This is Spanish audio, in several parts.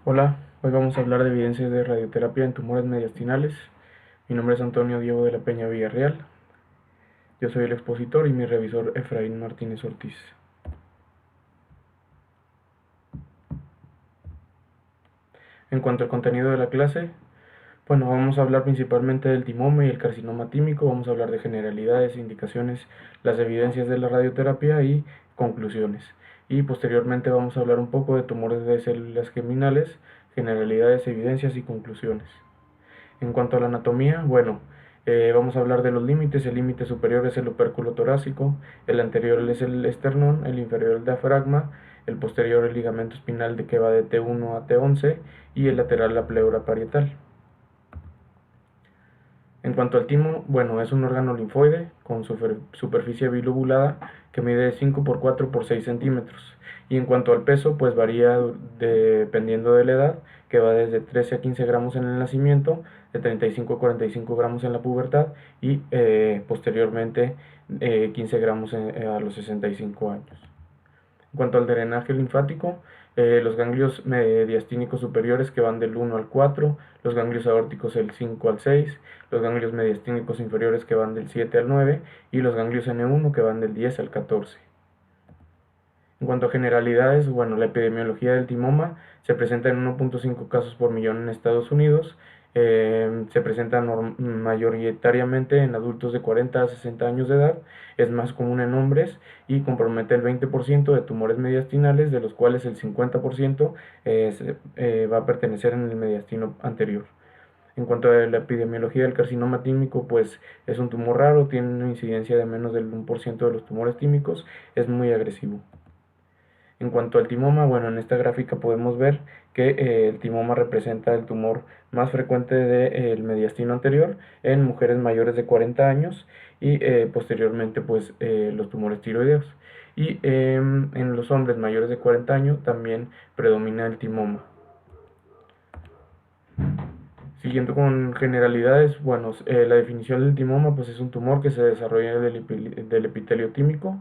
Hola, hoy vamos a hablar de evidencias de radioterapia en tumores mediastinales. Mi nombre es Antonio Diego de la Peña Villarreal. Yo soy el expositor y mi revisor Efraín Martínez Ortiz. En cuanto al contenido de la clase, bueno, vamos a hablar principalmente del timoma y el carcinoma tímico, vamos a hablar de generalidades, indicaciones, las evidencias de la radioterapia y conclusiones. Y posteriormente vamos a hablar un poco de tumores de células geminales, generalidades, evidencias y conclusiones. En cuanto a la anatomía, bueno, vamos a hablar de los límites. El límite superior es el opérculo torácico, el anterior es el esternón, el inferior el diafragma, el posterior el ligamento espinal de que va de T1 a T11 y el lateral la pleura parietal. En cuanto al timo, bueno, es un órgano linfoide con superficie bilobulada que mide 5 por 4 por 6 centímetros. Y en cuanto al peso, pues varía dependiendo de la edad, que va desde 13 a 15 gramos en el nacimiento, de 35 a 45 gramos en la pubertad y posteriormente 15 gramos a los 65 años. En cuanto al drenaje linfático, los ganglios mediastínicos superiores que van del 1 al 4, los ganglios aórticos del 5 al 6, los ganglios mediastínicos inferiores que van del 7 al 9 y los ganglios N1 que van del 10 al 14. En cuanto a generalidades, bueno, la epidemiología del timoma se presenta en 1.5 casos por millón en Estados Unidos. Se presenta mayoritariamente en adultos de 40 a 60 años de edad, es más común en hombres y compromete el 20% de tumores mediastinales, de los cuales el 50% va a pertenecer en el mediastino anterior. En cuanto a la epidemiología del carcinoma tímico, pues es un tumor raro, tiene una incidencia de menos del 1% de los tumores tímicos, es muy agresivo. En cuanto al timoma, bueno, en esta gráfica podemos ver que el timoma representa el tumor más frecuente del mediastino anterior en mujeres mayores de 40 años y posteriormente pues los tumores tiroideos. Y en los hombres mayores de 40 años también predomina el timoma. Siguiendo con generalidades, bueno, la definición del timoma pues es un tumor que se desarrolla del epitelio tímico.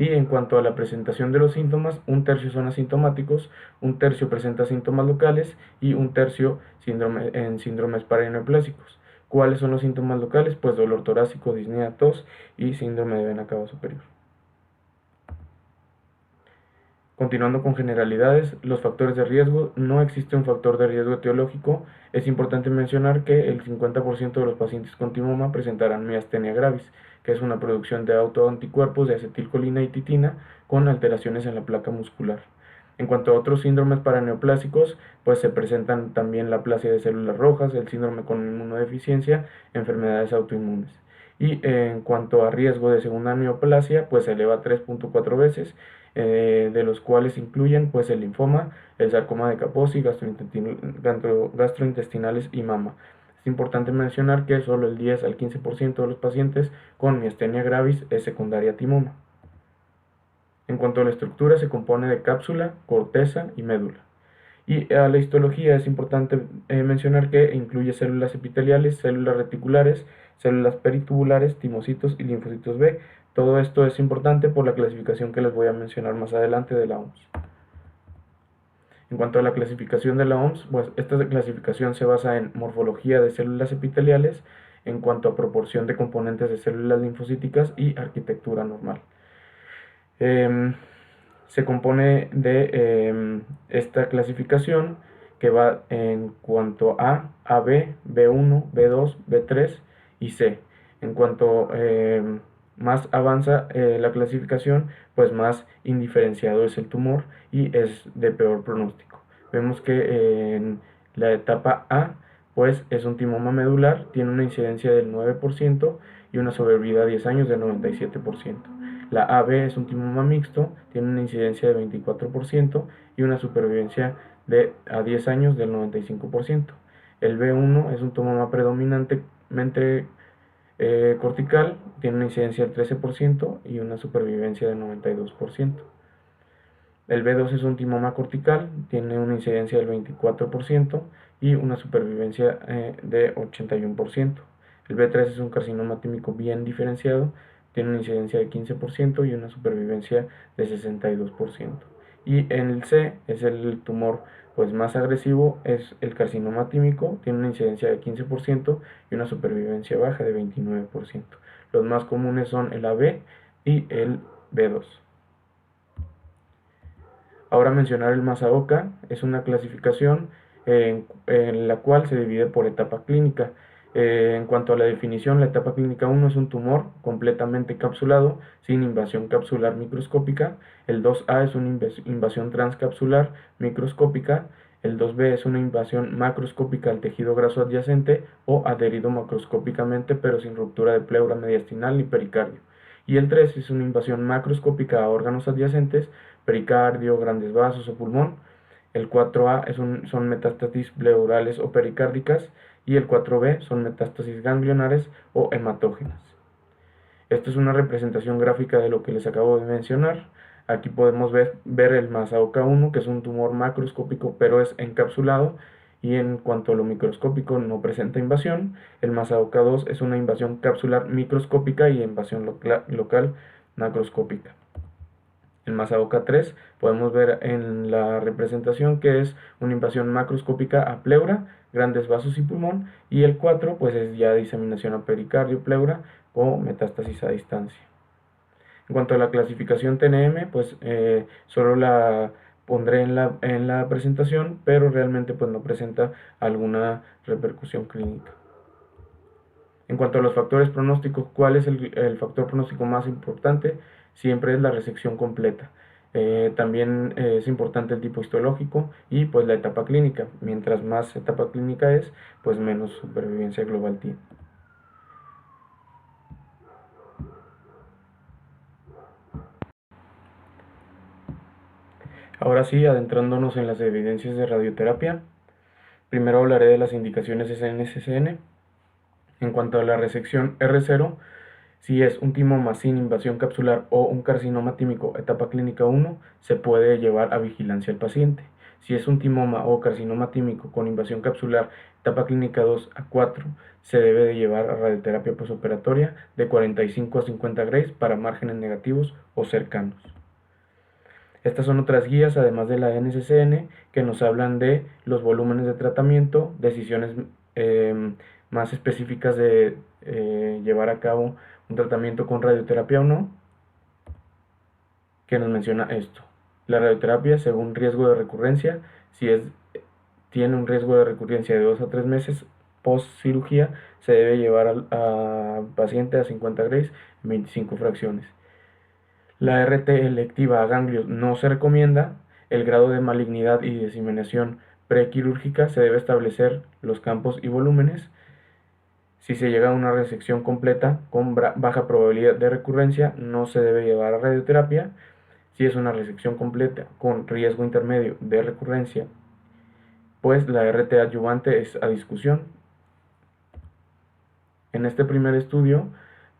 Y en cuanto a la presentación de los síntomas, un tercio son asintomáticos, un tercio presenta síntomas locales y un tercio en síndromes paraneoplásicos. ¿Cuáles son los síntomas locales? Pues dolor torácico, disnea, tos y síndrome de vena cava superior. Continuando con generalidades, los factores de riesgo, no existe un factor de riesgo etiológico. Es importante mencionar que el 50% de los pacientes con timoma presentarán miastenia gravis, que es una producción de autoanticuerpos de acetilcolina y titina con alteraciones en la placa muscular. En cuanto a otros síndromes paraneoplásicos, pues se presentan también la aplasia de células rojas, el síndrome con inmunodeficiencia, enfermedades autoinmunes. Y en cuanto a riesgo de segunda neoplasia, pues se eleva 3.4 veces, de los cuales incluyen pues el linfoma, el sarcoma de Kaposi, gastrointestinales y mama. Es importante mencionar que solo el 10 al 15% de los pacientes con miastenia gravis es secundaria a timoma. En cuanto a la estructura, se compone de cápsula, corteza y médula. Y a la histología es importante mencionar que incluye células epiteliales, células reticulares, células peritubulares, timocitos y linfocitos B. Todo esto es importante por la clasificación que les voy a mencionar más adelante de la OMS. En cuanto a la clasificación de la OMS, pues esta clasificación se basa en morfología de células epiteliales, en cuanto a proporción de componentes de células linfocíticas y arquitectura normal. Se compone de esta clasificación que va en cuanto a B, B1, B2, B3 y C. En cuanto más avanza la clasificación, pues más indiferenciado es el tumor y es de peor pronóstico. Vemos que en la etapa A, pues es un timoma medular, tiene una incidencia del 9% y una sobrevida a 10 años del 97%. La AB es un timoma mixto, tiene una incidencia de 24% y una supervivencia a 10 años del 95%. El B1 es un timoma predominantemente cortical, tiene una incidencia del 13% y una supervivencia del 92%. El B2 es un timoma cortical, tiene una incidencia del 24% y una supervivencia de 81%. El B3 es un carcinoma tímico bien diferenciado, tiene una incidencia de 15% y una supervivencia de 62%. Y en el C es el tumor pues más agresivo, es el carcinoma tímico, tiene una incidencia de 15% y una supervivencia baja de 29%. Los más comunes son el AB y el B2. Ahora mencionar el Masaoka es una clasificación en la cual se divide por etapa clínica. En cuanto a la definición, la etapa clínica 1 es un tumor completamente capsulado, sin invasión capsular microscópica. El 2A es una invasión transcapsular microscópica. El 2B es una invasión macroscópica al tejido graso adyacente o adherido macroscópicamente, pero sin ruptura de pleura mediastinal ni pericardio. Y el 3 es una invasión macroscópica a órganos adyacentes, pericardio, grandes vasos o pulmón. El 4A son metástasis pleurales o pericárdicas y el 4B son metástasis ganglionares o hematógenas. Esta es una representación gráfica de lo que les acabo de mencionar. Aquí podemos ver el Masaoka 1, que es un tumor macroscópico pero es encapsulado, y en cuanto a lo microscópico no presenta invasión. El Masaoka 2 es una invasión capsular microscópica y invasión local macroscópica. El Masaoka 3 podemos ver en la representación que es una invasión macroscópica a pleura, grandes vasos y pulmón, y el 4 pues es ya diseminación a pericardio, pleura o metástasis a distancia. En cuanto a la clasificación TNM, pues solo la pondré en la presentación, pero realmente pues no presenta alguna repercusión clínica. En cuanto a los factores pronósticos, ¿cuál es el factor pronóstico más importante? Siempre es la resección completa. También es importante el tipo histológico y pues la etapa clínica. Mientras más etapa clínica es, pues menos supervivencia global tiene. Ahora sí, adentrándonos en las evidencias de radioterapia, primero hablaré de las indicaciones SNSCN. En cuanto a la resección R0, si es un timoma sin invasión capsular o un carcinoma tímico etapa clínica 1, se puede llevar a vigilancia al paciente. Si es un timoma o carcinoma tímico con invasión capsular etapa clínica 2 a 4, se debe de llevar a radioterapia posoperatoria de 45 a 50 grays para márgenes negativos o cercanos. Estas son otras guías, además de la NCCN, que nos hablan de los volúmenes de tratamiento, decisiones más específicas de llevar a cabo un tratamiento con radioterapia o no, que nos menciona esto. La radioterapia, según riesgo de recurrencia, si tiene un riesgo de recurrencia de 2 a 3 meses post cirugía, se debe llevar al paciente a 50 grays en 25 fracciones. La RT electiva a ganglios no se recomienda. El grado de malignidad y diseminación prequirúrgica se debe establecer los campos y volúmenes. Si se llega a una resección completa con baja probabilidad de recurrencia, no se debe llevar a radioterapia. Si es una resección completa con riesgo intermedio de recurrencia, pues la RT adyuvante es a discusión. En este primer estudio,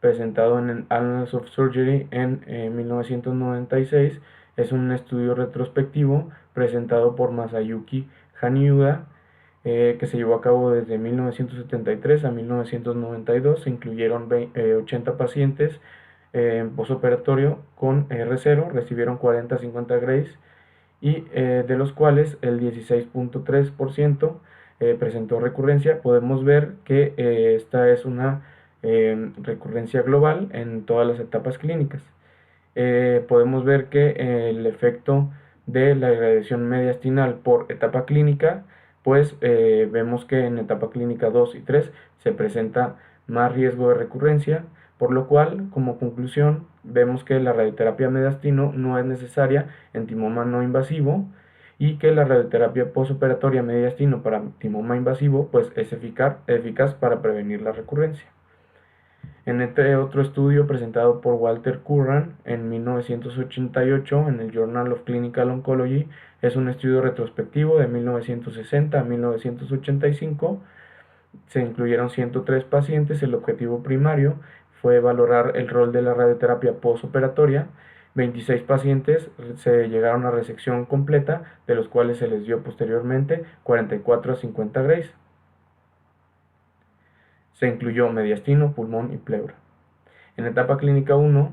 presentado en el Annals of Surgery en 1996, es un estudio retrospectivo presentado por Masayuki Haniuda, que se llevó a cabo desde 1973 a 1992. Se incluyeron 80 pacientes en posoperatorio con R0, recibieron 40 a 50 grays, y de los cuales el 16.3% presentó recurrencia. Podemos ver que esta es una recurrencia global en todas las etapas clínicas. Podemos ver que el efecto de la irradiación mediastinal por etapa clínica, pues vemos que en etapa clínica 2 y 3 se presenta más riesgo de recurrencia, por lo cual, como conclusión, vemos que la radioterapia mediastino no es necesaria en timoma no invasivo, y que la radioterapia posoperatoria mediastino para timoma invasivo pues es eficaz para prevenir la recurrencia. En este otro estudio presentado por Walter Curran en 1988 en el Journal of Clinical Oncology, es un estudio retrospectivo de 1960 a 1985. Se incluyeron 103 pacientes. El objetivo primario fue valorar el rol de la radioterapia postoperatoria. 26 pacientes se llegaron a resección completa, de los cuales se les dio posteriormente 44 a 50 grays. Se incluyó mediastino, pulmón y pleura. En etapa clínica 1,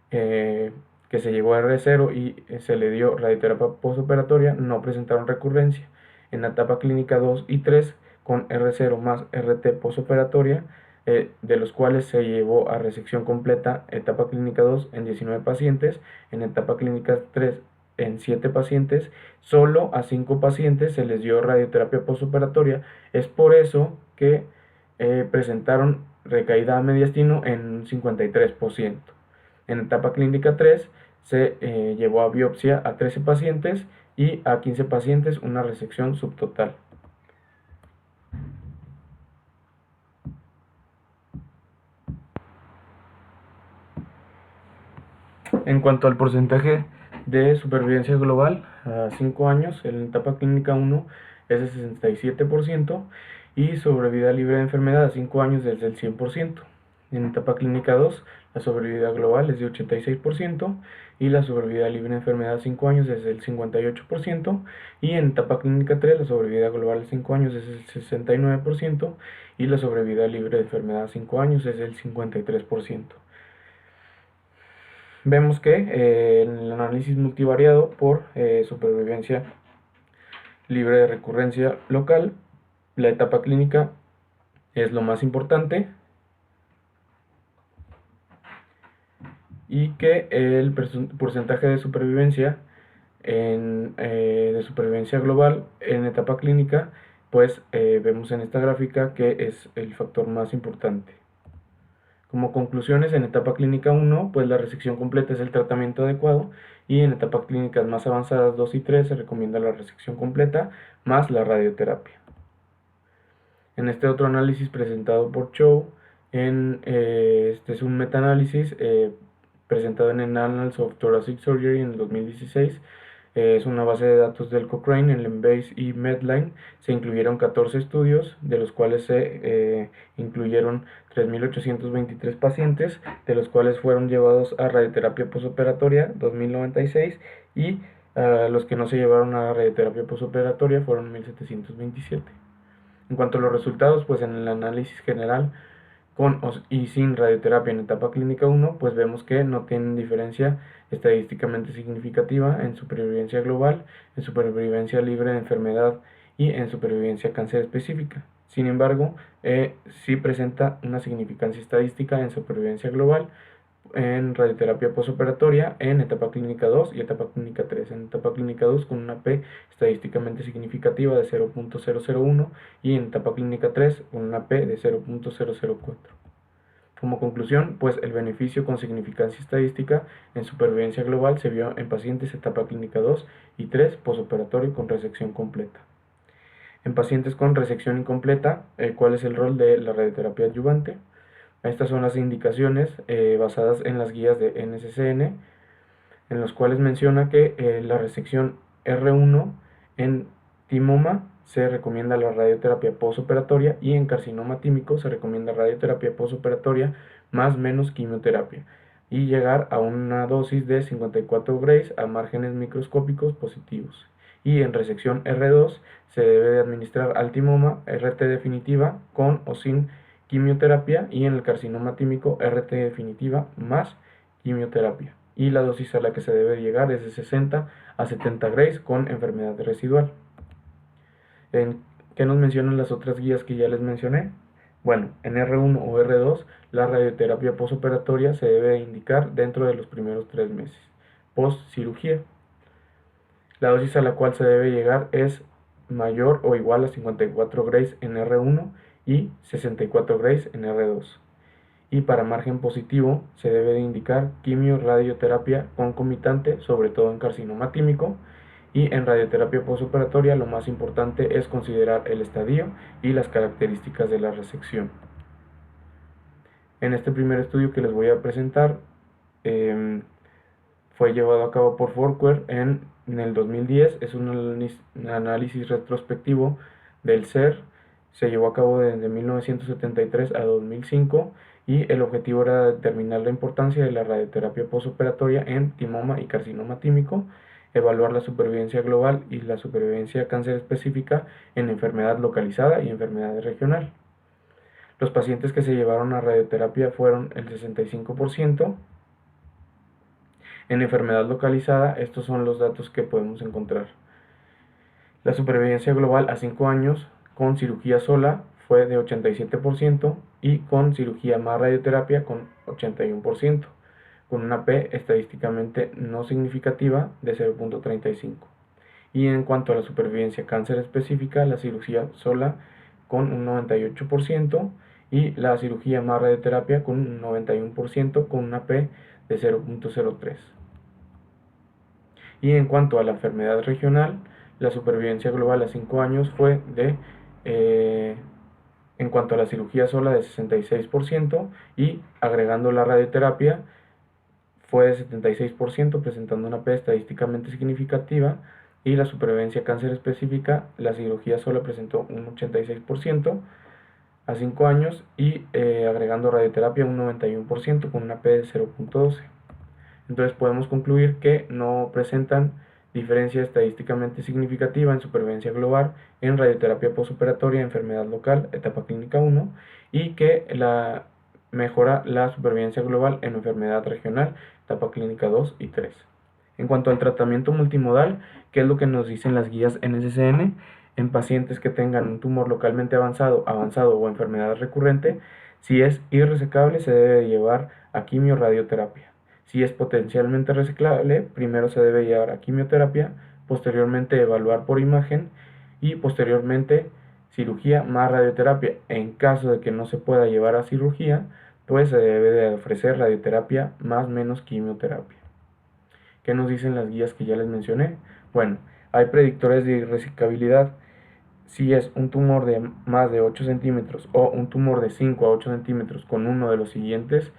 que que se llegó a R0 y se le dio radioterapia postoperatoria no presentaron recurrencia. En la etapa clínica 2 y 3 con R0 más RT postoperatoria, de los cuales se llevó a resección completa etapa clínica 2 en 19 pacientes, en etapa clínica 3 en 7 pacientes, solo a 5 pacientes se les dio radioterapia postoperatoria. Es por eso que presentaron recaída a mediastino en un 53%. En etapa clínica 3 se llevó a biopsia a 13 pacientes y a 15 pacientes una resección subtotal. En cuanto al porcentaje de supervivencia global a 5 años, en etapa clínica 1 es de 67% y sobrevida libre de enfermedad a 5 años es del 100%. En etapa clínica 2, la sobrevida global es de 86% y la sobrevida libre de enfermedad a 5 años es del 58%. Y en etapa clínica 3, la sobrevida global a 5 años es del 69% y la sobrevida libre de enfermedad a 5 años es del 53%. Vemos que en el análisis multivariado por supervivencia libre de recurrencia local, la etapa clínica es lo más importante y que el porcentaje de supervivencia de supervivencia global en etapa clínica, pues vemos en esta gráfica que es el factor más importante. Como conclusiones, en etapa clínica 1, pues la resección completa es el tratamiento adecuado y en etapas clínicas más avanzadas 2 y 3 se recomienda la resección completa más la radioterapia. En este otro análisis presentado por Chow, este es un metaanálisis presentado en el Annals of Thoracic Surgery en el 2016. Es una base de datos del Cochrane, el Embase y Medline. Se incluyeron 14 estudios, de los cuales se incluyeron 3.823 pacientes, de los cuales fueron llevados a radioterapia postoperatoria 2.096 y los que no se llevaron a radioterapia postoperatoria fueron 1.727. En cuanto a los resultados, pues en el análisis general con y sin radioterapia en etapa clínica 1, pues vemos que no tienen diferencia estadísticamente significativa en supervivencia global, en supervivencia libre de enfermedad y en supervivencia cáncer específica. Sin embargo, sí presenta una significancia estadística en supervivencia global en radioterapia postoperatoria en etapa clínica 2 y etapa clínica 3. En etapa clínica 2 con una P estadísticamente significativa de 0.001 y en etapa clínica 3 con una P de 0.004. Como conclusión, pues el beneficio con significancia estadística en supervivencia global se vio en pacientes etapa clínica 2 y 3 postoperatorio con resección completa. En pacientes con resección incompleta, ¿cuál es el rol de la radioterapia adyuvante? Estas son las indicaciones basadas en las guías de NCCN, en los cuales menciona que la resección R1 en timoma se recomienda la radioterapia postoperatoria y en carcinoma tímico se recomienda radioterapia postoperatoria más menos quimioterapia y llegar a una dosis de 54 grays a márgenes microscópicos positivos. Y en resección R2 se debe de administrar al timoma RT definitiva con o sin quimioterapia y en el carcinoma tímico RT definitiva más quimioterapia. Y la dosis a la que se debe llegar es de 60 a 70 grays con enfermedad residual. ¿Qué nos mencionan las otras guías que ya les mencioné? Bueno, en R1 o R2 la radioterapia postoperatoria se debe indicar dentro de los primeros 3 meses post cirugía. La dosis a la cual se debe llegar es mayor o igual a 54 grays en R1 y 64 grays en R2. Y para margen positivo se debe de indicar quimio-radioterapia concomitante, sobre todo en carcinoma tímico, y en radioterapia postoperatoria lo más importante es considerar el estadio y las características de la resección. En este primer estudio que les voy a presentar fue llevado a cabo por Forquer en el 2010, es un análisis retrospectivo del SER, se llevó a cabo desde 1973 a 2005 y el objetivo era determinar la importancia de la radioterapia postoperatoria en timoma y carcinoma tímico, evaluar la supervivencia global y la supervivencia cáncer específica en enfermedad localizada y enfermedad regional. Los pacientes que se llevaron a radioterapia fueron el 65%, En enfermedad localizada, estos son los datos que podemos encontrar. La supervivencia global a 5 años con cirugía sola fue de 87% y con cirugía más radioterapia con 81%, con una P estadísticamente no significativa de 0.35. Y en cuanto a la supervivencia cáncer específica, la cirugía sola con un 98% y la cirugía más radioterapia con un 91% con una P de 0.03. Y en cuanto a la enfermedad regional, la supervivencia global a 5 años fue de, en cuanto a la cirugía sola, de 66% y agregando la radioterapia fue de 76%, presentando una P estadísticamente significativa, y la supervivencia cáncer específica, la cirugía sola presentó un 86% a 5 años y agregando radioterapia un 91% con una P de 0.12. Entonces podemos concluir que no presentan diferencia estadísticamente significativa en supervivencia global en radioterapia postoperatoria, enfermedad local, etapa clínica 1, y que mejora la supervivencia global en enfermedad regional, etapa clínica 2 y 3. En cuanto al tratamiento multimodal, ¿qué es lo que nos dicen las guías NCCN? En pacientes que tengan un tumor localmente avanzado o enfermedad recurrente, si es irresecable se debe llevar a quimio-radioterapia. Si es potencialmente resecable, primero se debe llevar a quimioterapia, posteriormente evaluar por imagen y posteriormente cirugía más radioterapia. En caso de que no se pueda llevar a cirugía, pues se debe de ofrecer radioterapia más menos quimioterapia. ¿Qué nos dicen las guías que ya les mencioné? Bueno, hay predictores de irresecabilidad. Si es un tumor de más de 8 centímetros o un tumor de 5 a 8 centímetros con uno de los siguientes,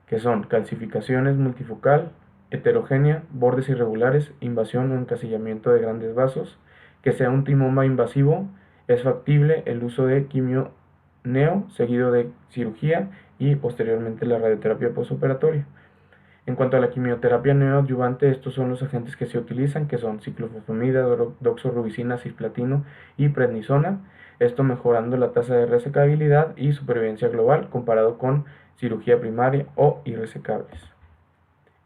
que son calcificaciones multifocal, heterogénea, bordes irregulares, invasión o encasillamiento de grandes vasos, que sea un timoma invasivo, es factible el uso de quimio neo seguido de cirugía y posteriormente la radioterapia postoperatoria. En cuanto a la quimioterapia neoadyuvante, estos son los agentes que se utilizan, que son ciclofosfamida, doxorubicina, cisplatino y prednisona, esto mejorando la tasa de resecabilidad y supervivencia global comparado con cirugía primaria o irresecables.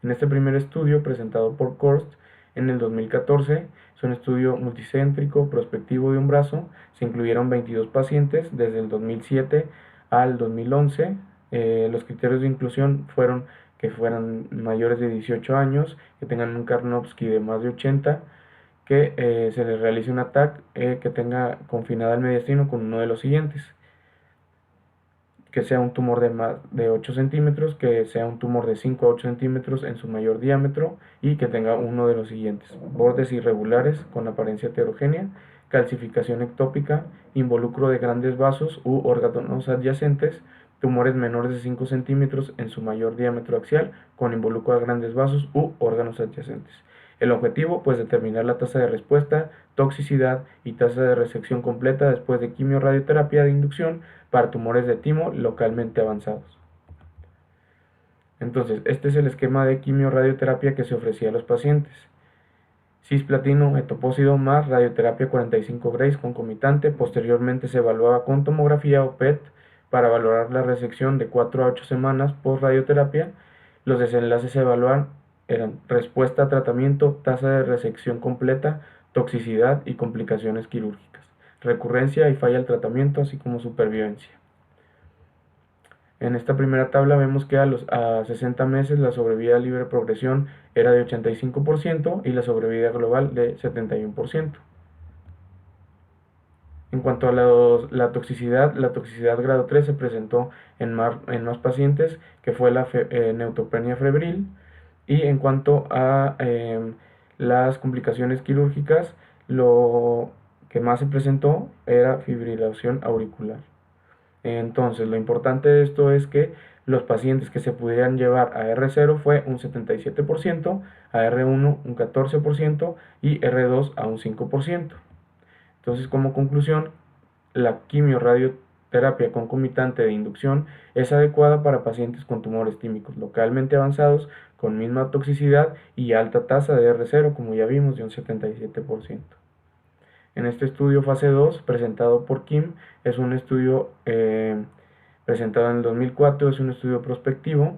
En este primer estudio presentado por Korst en el 2014, es un estudio multicéntrico prospectivo de un brazo, se incluyeron 22 pacientes desde el 2007 al 2011. Los criterios de inclusión fueron que fueran mayores de 18 años, que tengan un Karnofsky de más de 80, que se les realice un ATAC que tenga confinada el mediastino con uno de los siguientes: que sea un tumor de más de 8 centímetros, que sea un tumor de 5 a 8 centímetros en su mayor diámetro y que tenga uno de los siguientes: bordes irregulares con apariencia heterogénea, calcificación ectópica, involucro de grandes vasos u órganos adyacentes, tumores menores de 5 centímetros en su mayor diámetro axial con involucro de grandes vasos u órganos adyacentes. El objetivo, pues, determinar la tasa de respuesta, toxicidad y tasa de resección completa después de quimio-radioterapia de inducción para tumores de timo localmente avanzados. Entonces, este es el esquema de quimio-radioterapia que se ofrecía a los pacientes: cisplatino, etopósido más radioterapia 45 grays concomitante. Posteriormente se evaluaba con tomografía o PET para valorar la resección de 4 a 8 semanas post radioterapia. Los desenlaces a evaluar eran respuesta a tratamiento, tasa de resección completa, toxicidad y complicaciones quirúrgicas, recurrencia y falla al tratamiento, así como supervivencia. En esta primera tabla vemos que a 60 meses la sobrevida libre progresión era de 85% y la sobrevida global de 71%. En cuanto a la toxicidad grado 3 se presentó en más pacientes, que fue la neutropenia febril. Y en cuanto a las complicaciones quirúrgicas, lo que más se presentó era fibrilación auricular. Entonces, lo importante de esto es que los pacientes que se pudieran llevar a R0 fue un 77%, a R1 un 14% y R2 a un 5%. Entonces, como conclusión, la quimio-radioterapia concomitante de inducción es adecuada para pacientes con tumores tímicos localmente avanzados con misma toxicidad y alta tasa de R0, como ya vimos, de un 77%. En este estudio fase 2 presentado por Kim, es un estudio presentado en el 2004, es un estudio prospectivo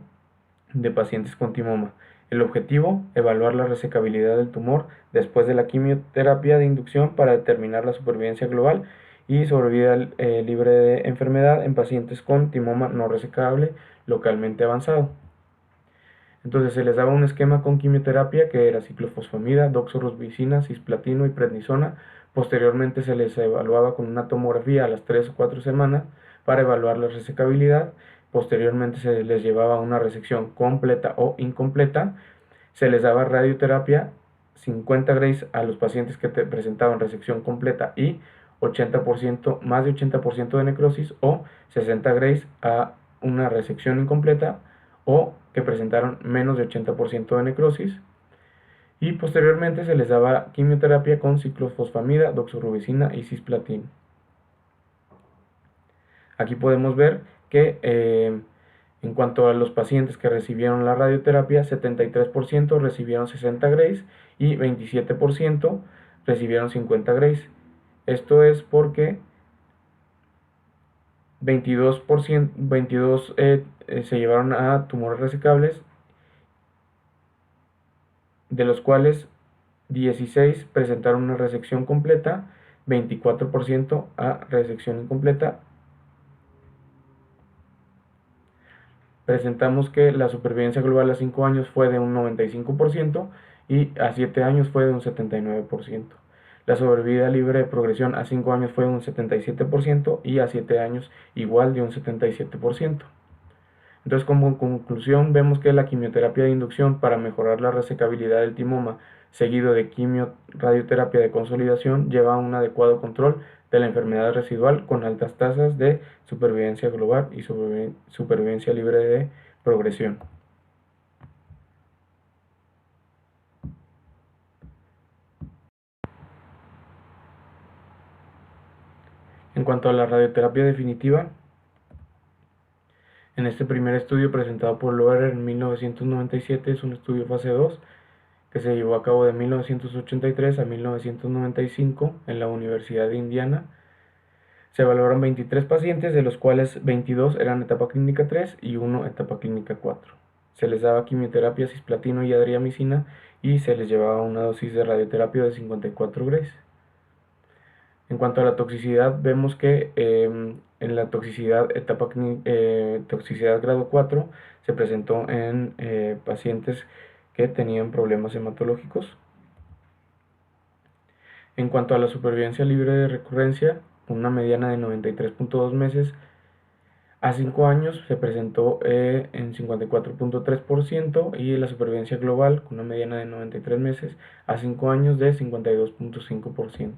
de pacientes con timoma. El objetivo, evaluar la resecabilidad del tumor después de la quimioterapia de inducción para determinar la supervivencia global y sobrevida libre de enfermedad en pacientes con timoma no resecable localmente avanzado. Entonces se les daba un esquema con quimioterapia que era ciclofosfamida, doxorubicina, cisplatino y prednisona. Posteriormente se les evaluaba con una tomografía a las 3 o 4 semanas para evaluar la resecabilidad. Posteriormente se les llevaba a una resección completa o incompleta. Se les daba radioterapia 50 grays a los pacientes que presentaban resección completa y 80%, más de 80% de necrosis, o 60 grays a una resección incompleta o que presentaron menos de 80% de necrosis. Y posteriormente se les daba quimioterapia con ciclofosfamida, doxorubicina y cisplatina. Aquí podemos ver que en cuanto a los pacientes que recibieron la radioterapia, 73% recibieron 60 grays y 27% recibieron 50 grays. Esto es porque 22 se llevaron a tumores resecables, de los cuales 16 presentaron una resección completa, 24% a resección incompleta. Presentamos que la supervivencia global a 5 años fue de un 95% y a 7 años fue de un 79%. La sobrevida libre de progresión a 5 años fue un 77% y a 7 años igual de un 77%. Entonces, como conclusión, vemos que la quimioterapia de inducción para mejorar la resecabilidad del timoma, seguido de quimio-radioterapia de consolidación, lleva a un adecuado control de la enfermedad residual con altas tasas de supervivencia global y supervivencia libre de progresión. En cuanto a la radioterapia definitiva, en este primer estudio presentado por Loerer en 1997, es un estudio fase 2 que se llevó a cabo de 1983 a 1995 en la Universidad de Indiana. Se evaluaron 23 pacientes, de los cuales 22 eran etapa clínica 3 y 1 etapa clínica 4. Se les daba quimioterapia, cisplatino y adriamicina y se les llevaba una dosis de radioterapia de 54 grays. En cuanto a la toxicidad, vemos que en la toxicidad toxicidad grado 4 se presentó en pacientes que tenían problemas hematológicos. En cuanto a la supervivencia libre de recurrencia, una mediana de 93.2 meses, a 5 años se presentó en 54.3% y la supervivencia global, con una mediana de 93 meses, a 5 años de 52.5%.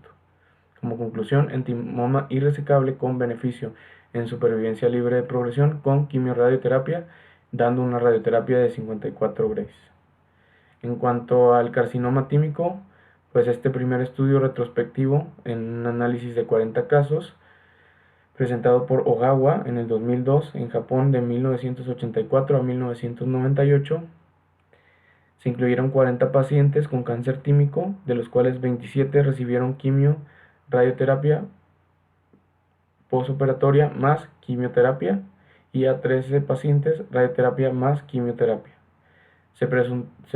Como conclusión, en timoma irresecable con beneficio en supervivencia libre de progresión con quimiorradioterapia, dando una radioterapia de 54 grays. En cuanto al carcinoma tímico, pues este primer estudio retrospectivo en un análisis de 40 casos, presentado por Ogawa en el 2002 en Japón de 1984 a 1998, se incluyeron 40 pacientes con cáncer tímico, de los cuales 27 recibieron quimio radioterapia postoperatoria más quimioterapia y a 13 pacientes radioterapia más quimioterapia. Se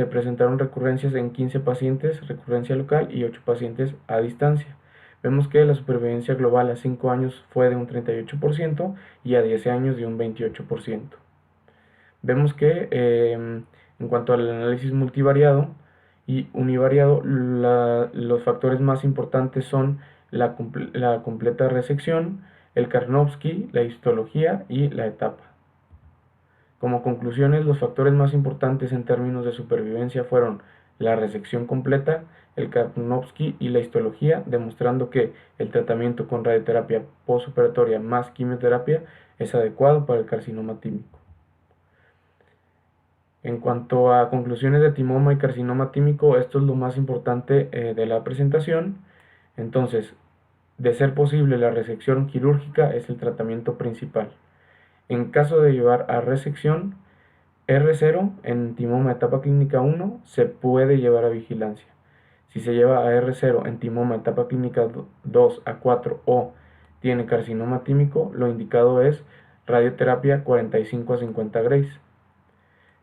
presentaron recurrencias en 15 pacientes, recurrencia local, y 8 pacientes a distancia. Vemos que la supervivencia global a 5 años fue de un 38% y a 10 años de un 28%. Vemos que en cuanto al análisis multivariado y univariado, los factores más importantes son la completa resección, el Karnofsky, la histología y la etapa. Como conclusiones, los factores más importantes en términos de supervivencia fueron la resección completa, el Karnofsky y la histología, demostrando que el tratamiento con radioterapia postoperatoria más quimioterapia es adecuado para el carcinoma tímico. En cuanto a conclusiones de timoma y carcinoma tímico, esto es lo más importante de la presentación. Entonces, de ser posible, la resección quirúrgica es el tratamiento principal. En caso de llevar a resección, R0 en timoma etapa clínica 1 se puede llevar a vigilancia. Si se lleva a R0 en timoma etapa clínica 2 a 4 o tiene carcinoma tímico, lo indicado es radioterapia 45 a 50 grays.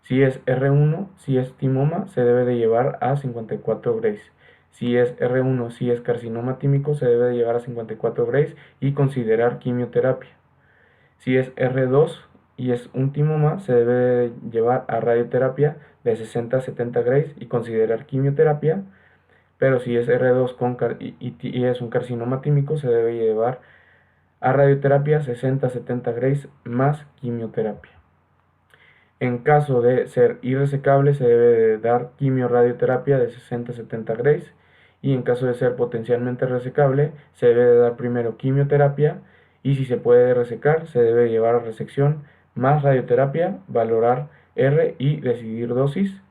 Si es R1, si es timoma, se debe de llevar a 54 Grays. Si es R1, si es carcinoma tímico, se debe de llevar a 54 Grays y considerar quimioterapia. Si es R2 y es un timoma, se debe de llevar a radioterapia de 60 a 70 Grays y considerar quimioterapia. Pero si es R2 y es un carcinoma tímico, se debe llevar a radioterapia 60 a 70 Grays más quimioterapia. En caso de ser irresecable, se debe de dar quimioradioterapia de 60 a 70 Grays. Y en caso de ser potencialmente resecable, se debe de dar primero quimioterapia. Y si se puede resecar, se debe llevar a resección más radioterapia, valorar R y decidir dosis.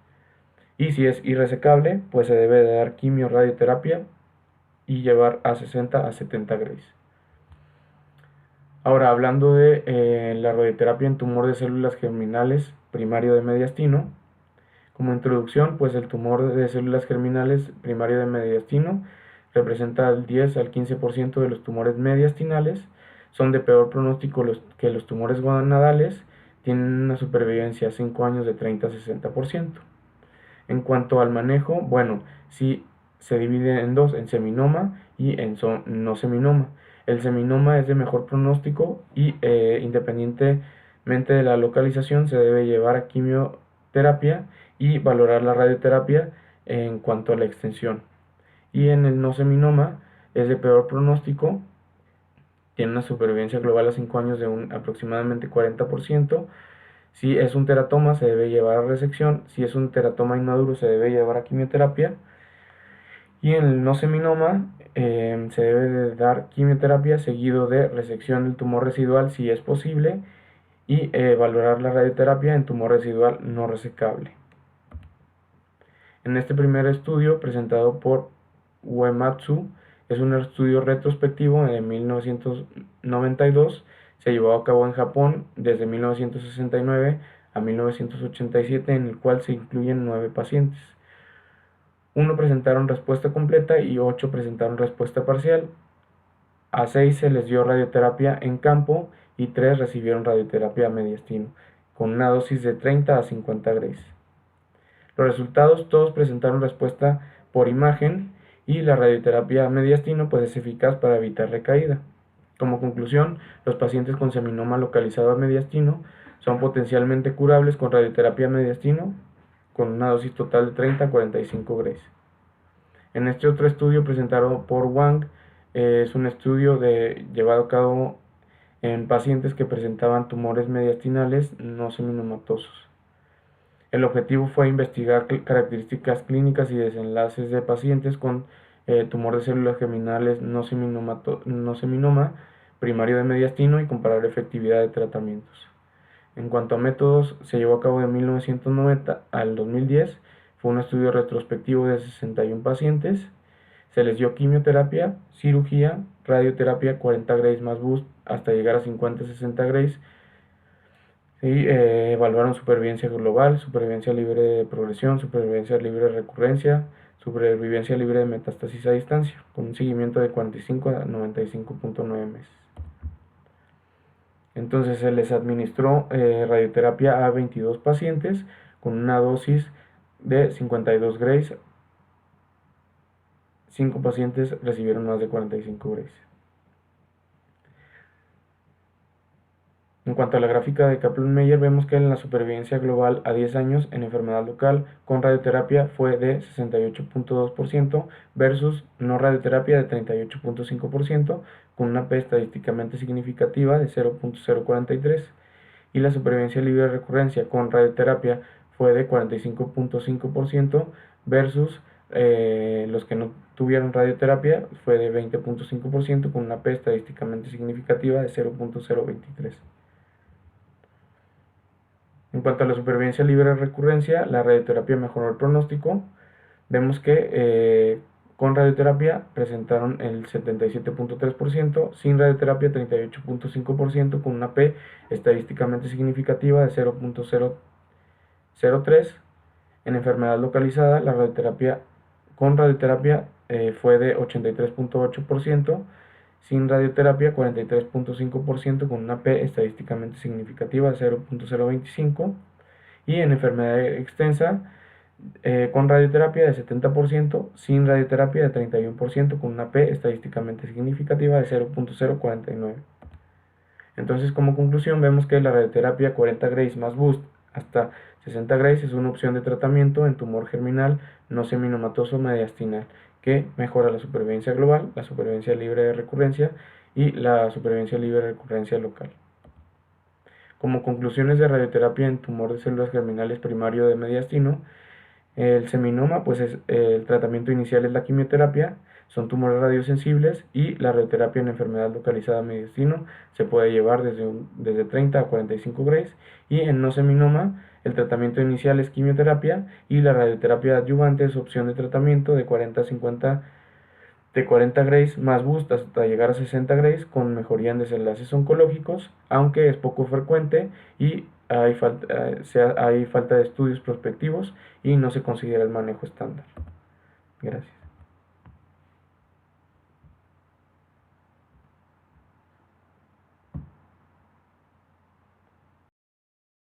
Y si es irresecable, pues se debe de dar quimioradioterapia y llevar a 60 a 70 Grays. Ahora, hablando de la radioterapia en tumor de células germinales primario de mediastino, como introducción, pues el tumor de células germinales primario de mediastino representa el 10 al 15% de los tumores mediastinales, son de peor pronóstico que los tumores gonadales, tienen una supervivencia a 5 años de 30 a 60%. En cuanto al manejo, bueno, sí se divide en dos, en seminoma y en no seminoma. El seminoma es de mejor pronóstico y independientemente de la localización se debe llevar a quimioterapia y valorar la radioterapia en cuanto a la extensión. Y en el no seminoma es de peor pronóstico, tiene una supervivencia global a 5 años de aproximadamente 40%. Si es un teratoma, se debe llevar a resección. Si es un teratoma inmaduro, se debe llevar a quimioterapia. Y en el no seminoma, se debe de dar quimioterapia seguido de resección del tumor residual si es posible y valorar la radioterapia en tumor residual no resecable. En este primer estudio presentado por Uematsu, es un estudio retrospectivo de 1992, se llevó a cabo en Japón desde 1969 a 1987, en el cual se incluyen 9 pacientes. 1 presentaron respuesta completa y 8 presentaron respuesta parcial. A 6 se les dio radioterapia en campo y 3 recibieron radioterapia a mediastino, con una dosis de 30 a 50 Grays. Los resultados todos presentaron respuesta por imagen y la radioterapia a mediastino pues es eficaz para evitar recaída. Como conclusión, los pacientes con seminoma localizado a mediastino son potencialmente curables con radioterapia a mediastino con una dosis total de 30 a 45 Grays. En este otro estudio presentado por Wang, es un estudio llevado a cabo en pacientes que presentaban tumores mediastinales no seminomatosos. El objetivo fue investigar características clínicas y desenlaces de pacientes con tumor de células germinales no seminoma primario de mediastino y comparar efectividad de tratamientos. En cuanto a métodos, se llevó a cabo de 1990 al 2010. Fue un estudio retrospectivo de 61 pacientes. Se les dio quimioterapia, cirugía, radioterapia 40 Grays más boost hasta llegar a 50-60 Grays. Y evaluaron supervivencia global, supervivencia libre de progresión, supervivencia libre de recurrencia, supervivencia libre de metástasis a distancia, con un seguimiento de 45 a 95.9 meses. Entonces se les administró radioterapia a 22 pacientes con una dosis de 52 Grays. 5 pacientes recibieron más de 45 Grays. En cuanto a la gráfica de Kaplan-Meier, vemos que en la supervivencia global a 10 años en enfermedad local con radioterapia fue de 68.2% versus no radioterapia de 38.5%, con una P estadísticamente significativa de 0.043, y la supervivencia libre de recurrencia con radioterapia fue de 45.5% versus los que no tuvieron radioterapia fue de 20.5%, con una P estadísticamente significativa de 0.023. En cuanto a la supervivencia libre de recurrencia, la radioterapia mejoró el pronóstico. Vemos que con radioterapia presentaron el 77.3%, sin radioterapia 38.5%, con una P estadísticamente significativa de 0.003. En enfermedad localizada, la radioterapia con radioterapia fue de 83.8%, sin radioterapia 43.5%, con una P estadísticamente significativa de 0.025, y en enfermedad extensa con radioterapia de 70%, sin radioterapia de 31%, con una P estadísticamente significativa de 0.049. Entonces, como conclusión, vemos que la radioterapia 40 Grays más Boost hasta 60 Grays es una opción de tratamiento en tumor germinal no seminomatoso mediastinal que mejora la supervivencia global, la supervivencia libre de recurrencia y la supervivencia libre de recurrencia local. Como conclusiones de radioterapia en tumor de células germinales primario de mediastino, el seminoma, pues el tratamiento inicial es la quimioterapia, son tumores radiosensibles y la radioterapia en enfermedad localizada mediastino se puede llevar desde 30 a 45 Grays, y en no seminoma el tratamiento inicial es quimioterapia y la radioterapia adyuvante es opción de tratamiento de 40 a 50 de 40 Grays más Boost hasta llegar a 60 Grays con mejoría en desenlaces oncológicos, aunque es poco frecuente y hay falta de estudios prospectivos y no se considera el manejo estándar. Gracias.